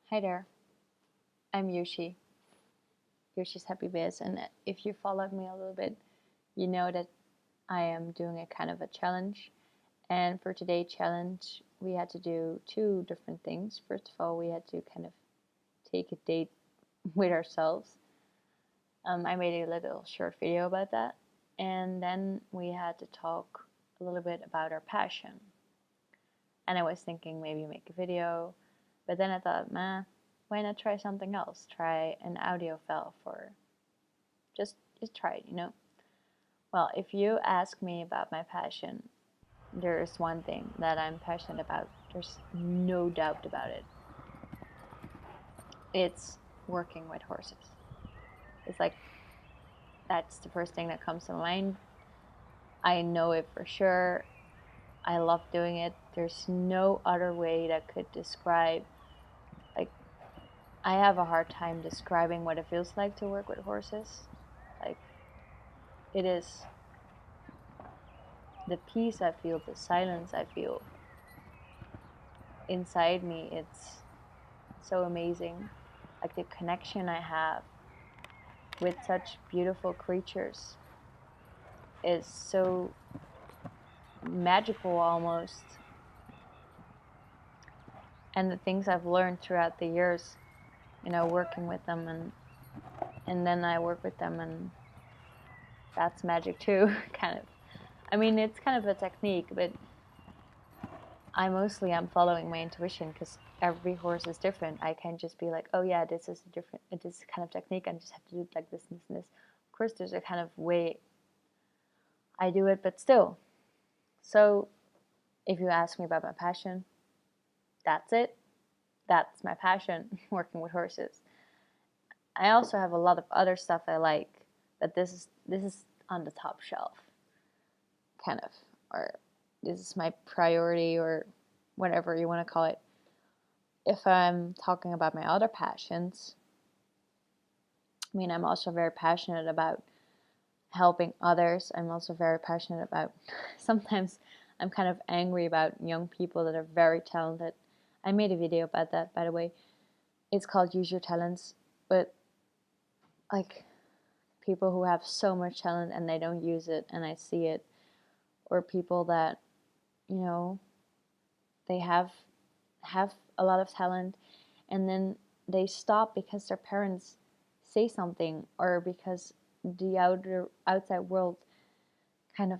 Hi there, I'm Yoshi, Yoshi's Happybizz, and if you followed me a little bit, you know that I am doing a kind of a challenge. And for today's challenge, we had to do two different things. First of all, we had to kind of take a date with ourselves. I made a little short video about that, and then we had to talk a little bit about our passion. And I was thinking maybe make a video, but then I thought, man, why not try something else? Try an audio file for just try it, Well, if you ask me about my passion, there is one thing that I'm passionate about. There's no doubt about it. It's working with horses. It's like that's the first thing that comes to mind. I know it for sure. I love doing it. There's no other way that could describe, like, I have a hard time describing what it feels like to work with horses. Like, it is the peace I feel, the silence I feel inside me. It's so amazing. Like the connection I have with such beautiful creatures is so magical almost. And the things I've learned throughout the years, working with them, and then I work with them, and that's magic too, kind of. I mean, it's kind of a technique, but I'm following my intuition because every horse is different. I can't just be like, oh yeah, this is this kind of technique. I just have to do it like this and this and this. Of course, there's a kind of way I do it, but still. So, if you ask me about my passion, that's it. That's my passion, working with horses. I also have a lot of other stuff I like, but this is on the top shelf, kind of, or this is my priority, or whatever you want to call it. If I'm talking about my other passions, I mean, I'm also very passionate about helping others. I'm also very passionate about, sometimes I'm kind of angry about young people that are very talented. I made a video about that, by the way. It's called Use Your Talents, but like people who have so much talent and they don't use it, and I see it, or people that, they have a lot of talent and then they stop because their parents say something, or because the outside world kind of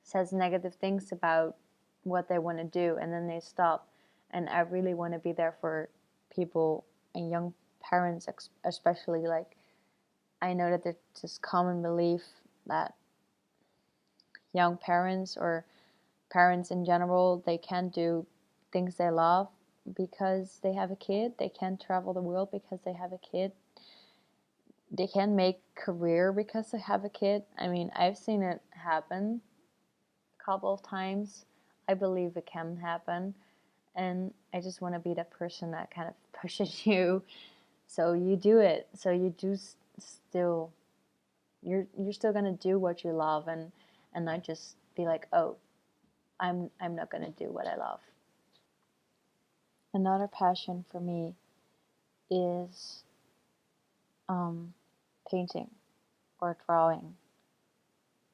says negative things about what they want to do, and then they stop. And I really want to be there for people and young parents, especially. Like, I know that there's this common belief that young parents, or parents in general, they can't do things they love because they have a kid. They can't travel the world because they have a kid. They can't make career because they have a kid. I mean, I've seen it happen a couple of times. I believe it can happen. And I just want to be that person that kind of pushes you so you do it. So you do still, you're still going to do what you love, and not just be like, oh, I'm not going to do what I love. Another passion for me is painting or drawing,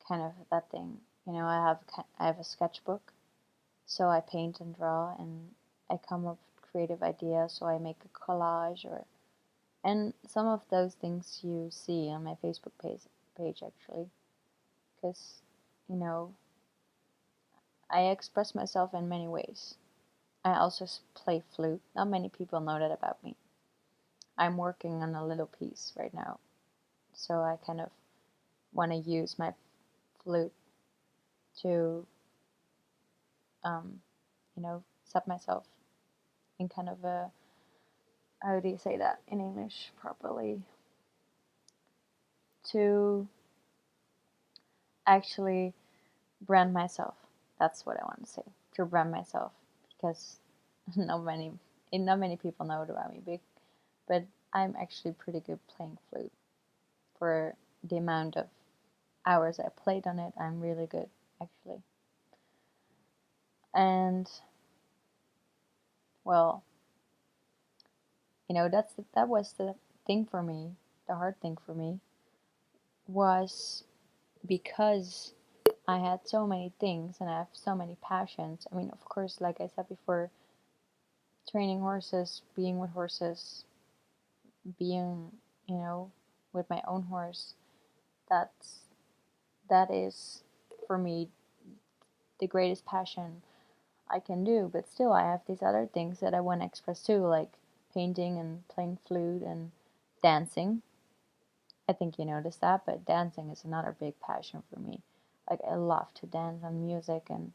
kind of that thing. I have a sketchbook, so I paint and draw, and I come up with creative ideas, so I make a collage, and some of those things you see on my Facebook page actually, because I express myself in many ways. I also play flute. Not many people know that about me. I'm working on a little piece right now, so I kind of want to use my flute to, set myself in kind of a, how do you say that in English properly? To actually brand myself. That's what I want to say. To brand myself, because not many people know it about me, but I'm actually pretty good playing flute. For the amount of hours I played on it, I'm really good, actually. And, well, that was the thing for me. The hard thing for me was because I had so many things and I have so many passions. I mean, of course, like I said before, training horses, being with horses, being, with my own horse, that's that is for me the greatest passion I can do. But still, I have these other things that I want to express too, like painting and playing flute and dancing. I think you noticed that, but dancing is another big passion for me. Like, I love to dance on music, and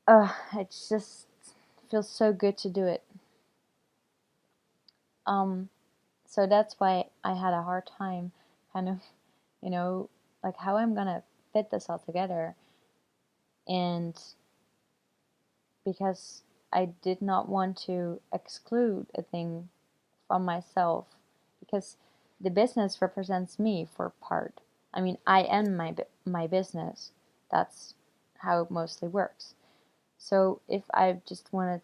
it just feels so good to do it. Um, so that's why I had a hard time, kind of, you know, like how I'm gonna fit this all together, and because I did not want to exclude a thing from myself, because the business represents me for part. I mean, I am my business. That's how it mostly works. So if I just wanted,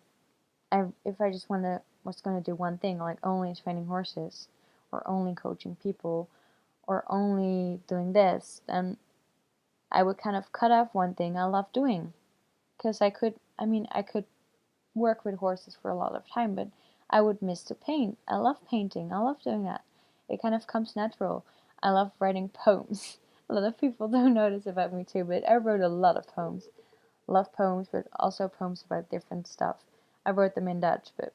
if I just wanted was going to do one thing, like only training horses, or only coaching people, or only doing this, then I would kind of cut off one thing I love doing. Because I could work with horses for a lot of time, but I would miss to paint. I love painting. I love doing that. It kind of comes natural. I love writing poems. A lot of people don't notice about me too, but I wrote a lot of poems. Love poems, but also poems about different stuff. I wrote them in Dutch, but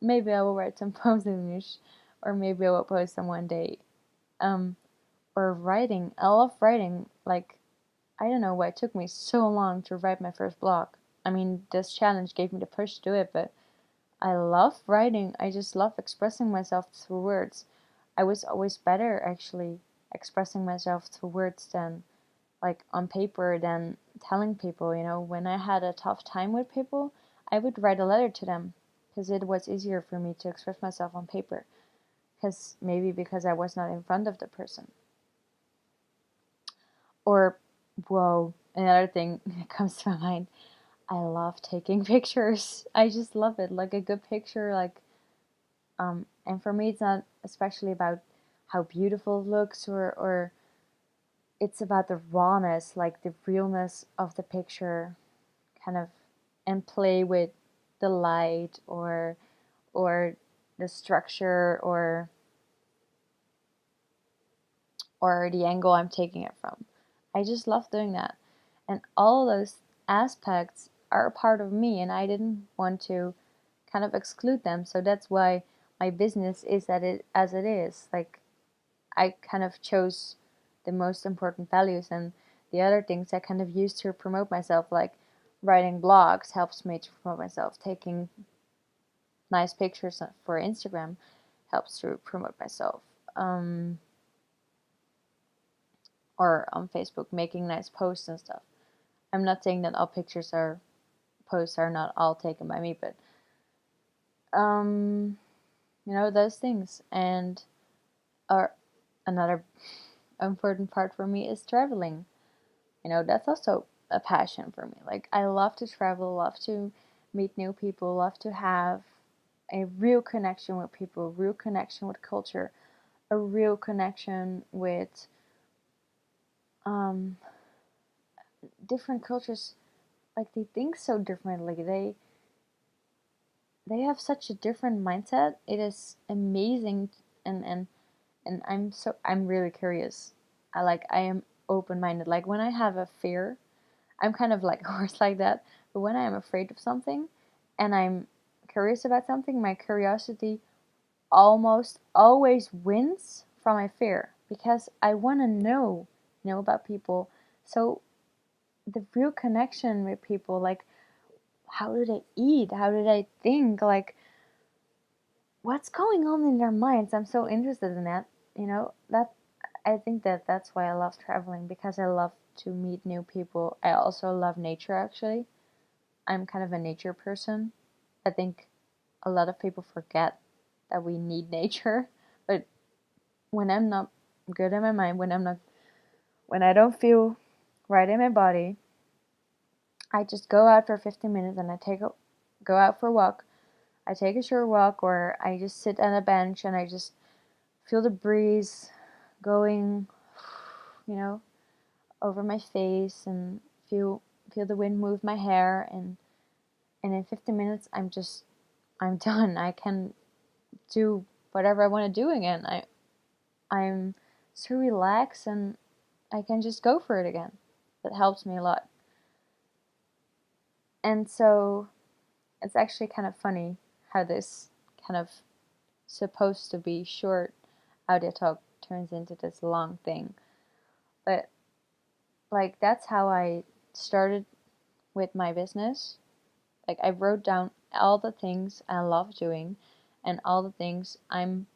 maybe I will write some poems in English, or maybe I will post them one day. Um, or writing. I love writing. Like, I don't know why it took me so long to write my first blog. I mean, this challenge gave me the push to do it, but I love writing. I just love expressing myself through words. I was always better actually expressing myself through words than like on paper than telling people. When I had a tough time with people, I would write a letter to them because it was easier for me to express myself on paper. Because I was not in front of the person. Or, whoa, another thing that comes to my mind. I love taking pictures. I just love it. Like a good picture, and for me, it's not especially about how beautiful it looks, or it's about the rawness, like the realness of the picture, kind of, and play with the light, or the structure, or the angle I'm taking it from. I just love doing that. And all those aspects are a part of me, and I didn't want to kind of exclude them. So that's why my business is as it is. Like, I kind of chose the most important values, and the other things I kind of use to promote myself, like writing blogs helps me to promote myself, taking nice pictures for Instagram helps to promote myself. Or on Facebook, making nice posts and stuff. I'm not saying that all posts are not all taken by me, but those things. And another important part for me is traveling. That's also a passion for me. Like, I love to travel, love to meet new people, love to have a real connection with people, real connection with culture, a real connection with um, different cultures. Like, they think so differently. They have such a different mindset. It is amazing, and I'm really curious. I am open minded. Like, when I have a fear, I'm kind of like a horse like that. But when I am afraid of something, and I'm curious about something, my curiosity almost always wins from my fear, because I want to know about people. So the real connection with people, like, how do they eat? How do they think? Like, what's going on in their minds? I'm so interested in that. That I think that's why I love traveling, because I love to meet new people. I also love nature, actually. I'm kind of a nature person. I think a lot of people forget that we need nature, but when I'm not good in my mind, when I don't feel right in my body, I just go out for 15 minutes and go out for a walk. I take a short walk, or I just sit on a bench and I just feel the breeze going, over my face, and feel the wind move my hair, and in 15 minutes I'm done. I can do whatever I want to do again. I'm so relaxed, and I can just go for it again. That helps me a lot. And so it's actually kind of funny how this kind of supposed to be short audio talk turns into this long thing. But like, that's how I started with my business. Like, I wrote down all the things I love doing and all the things I'm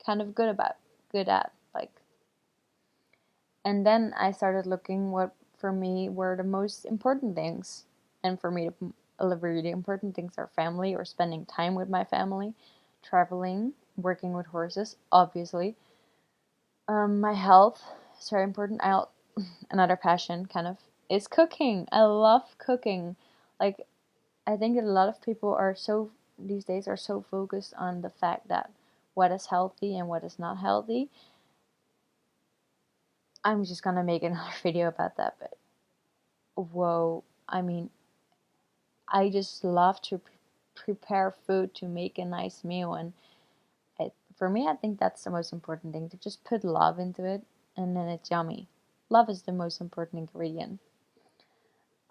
kind of good at, like. And then I started looking what for me were the most important things. And for me, the really important things are family, or spending time with my family, traveling, working with horses, obviously. My health is very important. Another passion kind of is cooking. I love cooking. Like, I think that a lot of people these days are so focused on the fact that what is healthy and what is not healthy. I'm just gonna make another video about that, but whoa, I mean, I just love to prepare food, to make a nice meal, and for me, I think that's the most important thing, to just put love into it, and then it's yummy. Love is the most important ingredient.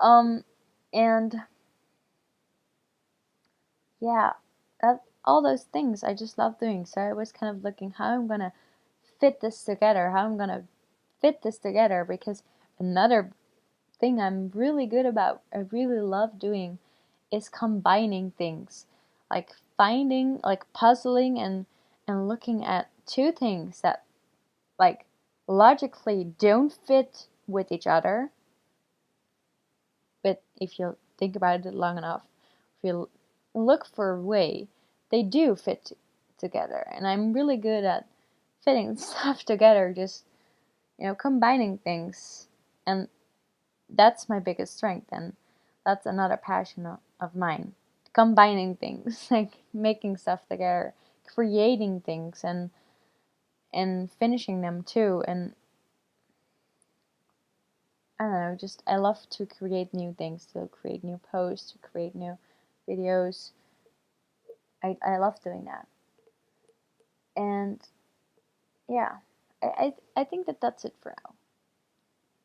And yeah, all those things I just love doing. So I was kind of looking how I'm gonna fit this together, because another thing I'm really good about, I really love doing, is combining things. Like finding, like puzzling and looking at two things that like logically don't fit with each other. But if you think about it long enough, if you look for a way, they do fit together. And I'm really good at fitting stuff together, just, combining things. And that's my biggest strength, and that's another passion of mine. Combining things, like making stuff together, creating things, and finishing them too. And I don't know, just I love to create new things, to create new posts, to create new videos. I love doing that. And yeah, I think that's it for now,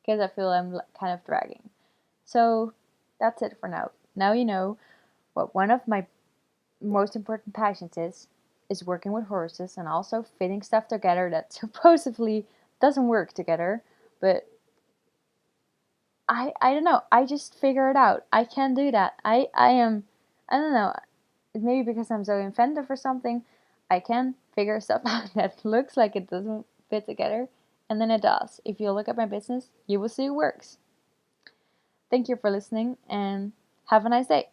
because I feel I'm kind of dragging. So that's it for now. Now you know what one of my most important passions is working with horses, and also fitting stuff together that supposedly doesn't work together. But I don't know, I just figure it out. I can do that. I don't know, maybe because I'm so inventive or something, I can figure stuff out that looks like it doesn't fit together, and then it does. If you look at my business, you will see it works. Thank you for listening, and have a nice day.